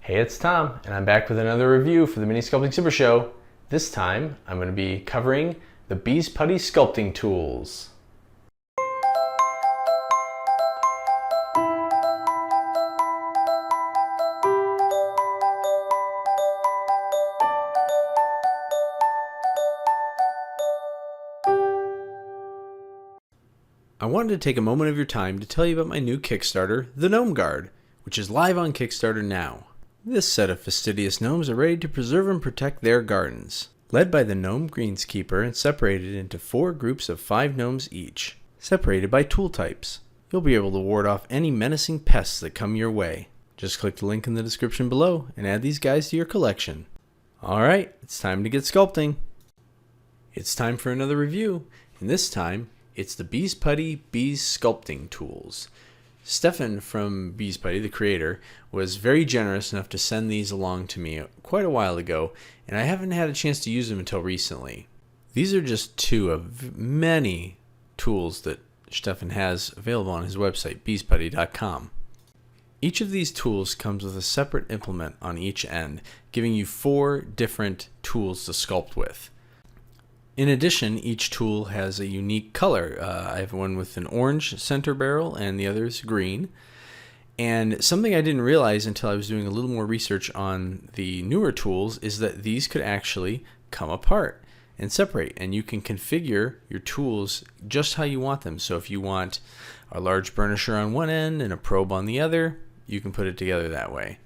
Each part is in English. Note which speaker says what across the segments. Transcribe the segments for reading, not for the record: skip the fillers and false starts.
Speaker 1: Hey, it's Tom, and I'm back with another review for the Mini Sculpting Super Show. This time, I'm going to be covering the BeesPutty sculpting tools. I wanted to take a moment of your time to tell you about my new Kickstarter, the Gnome Guard, which is live on Kickstarter now. This set of fastidious gnomes are ready to preserve and protect their gardens. Led by the gnome greenskeeper and separated into 4 groups of 5 gnomes each, separated by tool types. You'll be able to ward off any menacing pests that come your way. Just click the link in the description below and add these guys to your collection. Alright, it's time to get sculpting. It's time for another review, and this time it's the BeesPutty Bees Sculpting Tools. Stefan from BeesPutty, the creator, was very generous enough to send these along to me quite a while ago, and I haven't had a chance to use them until recently. These are just 2 of many tools that Stefan has available on his website, BeesPutty.com. Each of these tools comes with a separate implement on each end, giving you 4 different tools to sculpt with. In addition, each tool has a unique color. I have one with an orange center barrel and the other is green. And something I didn't realize until I was doing a little more research on the newer tools is that these could actually come apart and separate, and you can configure your tools just how you want them. So if you want a large burnisher on one end and a probe on the other, you can put it together that way.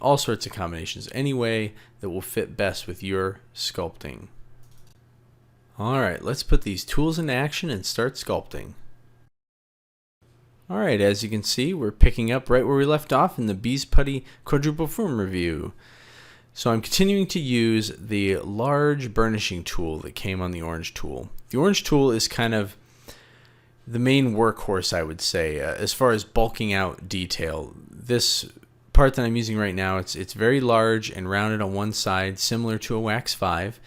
Speaker 1: All sorts of combinations, any way that will fit best with your sculpting. Alright, let's put these tools into action and start sculpting. Alright, as you can see, we're picking up right where we left off in the BeesPutty quadruple form review. So I'm continuing to use the large burnishing tool that came on the orange tool. The orange tool is kind of the main workhorse, I would say, as far as bulking out detail. This part that I'm using right now, it's very large and rounded on one side, similar to a Wax 5.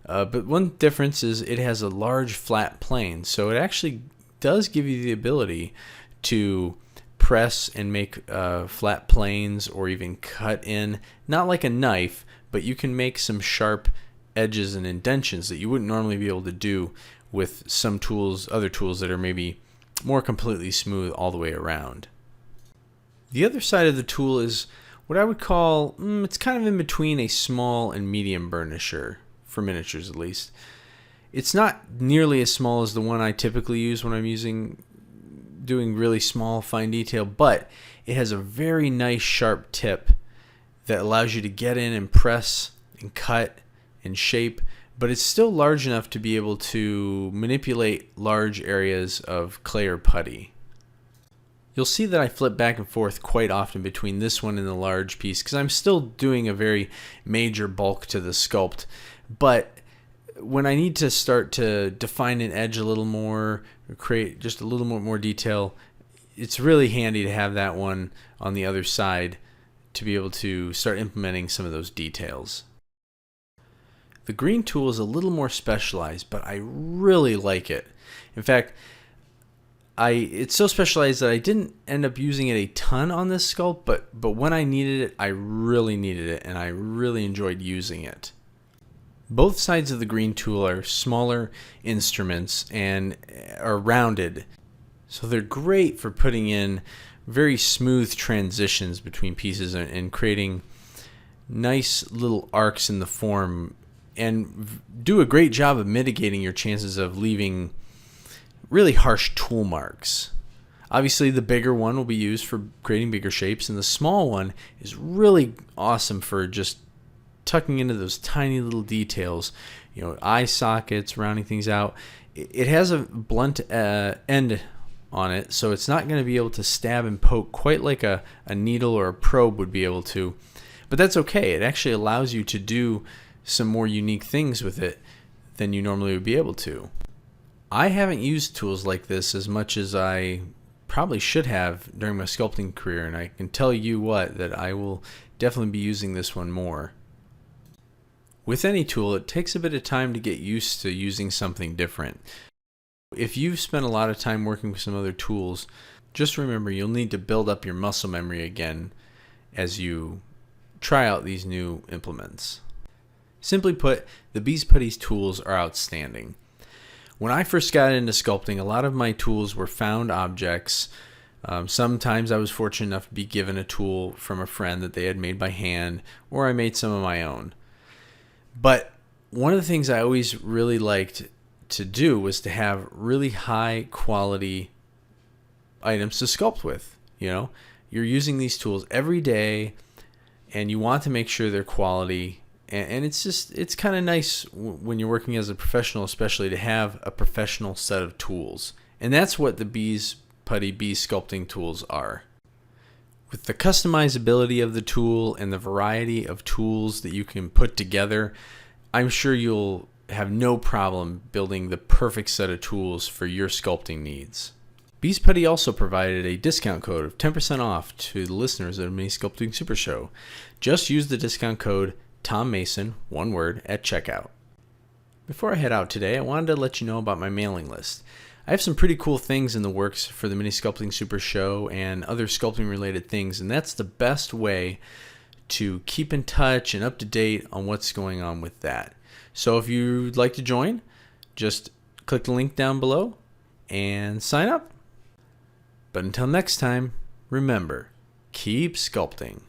Speaker 1: But one difference is it has a large flat plane, so it actually does give you the ability to press and make flat planes or even cut in, not like a knife, but you can make some sharp edges and indentions that you wouldn't normally be able to do with some tools, other tools that are maybe more completely smooth all the way around. The other side of the tool is what I would call, it's kind of in between a small and medium burnisher. For miniatures at least. It's not nearly as small as the one I typically use when I'm doing really small fine detail, but it has a very nice sharp tip that allows you to get in and press and cut and shape, but it's still large enough to be able to manipulate large areas of clay or putty. You'll see that I flip back and forth quite often between this one and the large piece because I'm still doing a very major bulk to the sculpt. But when I need to start to define an edge a little more, or create just a little more detail, it's really handy to have that one on the other side to be able to start implementing some of those details. The green tool is a little more specialized, but I really like it. In fact, it's so specialized that I didn't end up using it a ton on this sculpt, but when I needed it, I really needed it, and I really enjoyed using it. Both sides of the green tool are smaller instruments and are rounded, so they're great for putting in very smooth transitions between pieces and creating nice little arcs in the form, and do a great job of mitigating your chances of leaving really harsh tool marks. Obviously, the bigger one will be used for creating bigger shapes, and the small one is really awesome for just tucking into those tiny little details, eye sockets, rounding things out. It has a blunt end on it, so it's not going to be able to stab and poke quite like a needle or a probe would be able to, but that's okay. It actually allows you to do some more unique things with it than you normally would be able to. I haven't used tools like this as much as I probably should have during my sculpting career, and I can tell you what, that I will definitely be using this one more. With any tool, it takes a bit of time to get used to using something different. If you've spent a lot of time working with some other tools, just remember you'll need to build up your muscle memory again as you try out these new implements. Simply put, the BeesPutty's tools are outstanding. When I first got into sculpting, a lot of my tools were found objects. Sometimes I was fortunate enough to be given a tool from a friend that they had made by hand, or I made some of my own. But one of the things I always really liked to do was to have really high quality items to sculpt with. You know, you're using these tools every day and you want to make sure they're quality. And it's kind of nice when you're working as a professional, especially, to have a professional set of tools. And that's what the BeesPutty Bees Sculpting tools are. With the customizability of the tool and the variety of tools that you can put together, I'm sure you'll have no problem building the perfect set of tools for your sculpting needs. BeesPutty also provided a discount code of 10% off to the listeners of the Mini Sculpting Super Show. Just use the discount code Tom Mason, one word, at checkout. Before I head out today, I wanted to let you know about my mailing list. I have some pretty cool things in the works for the Mini Sculpting Super Show and other sculpting related things, and that's the best way to keep in touch and up to date on what's going on with that. So if you'd like to join, just click the link down below and sign up. But until next time, remember, keep sculpting.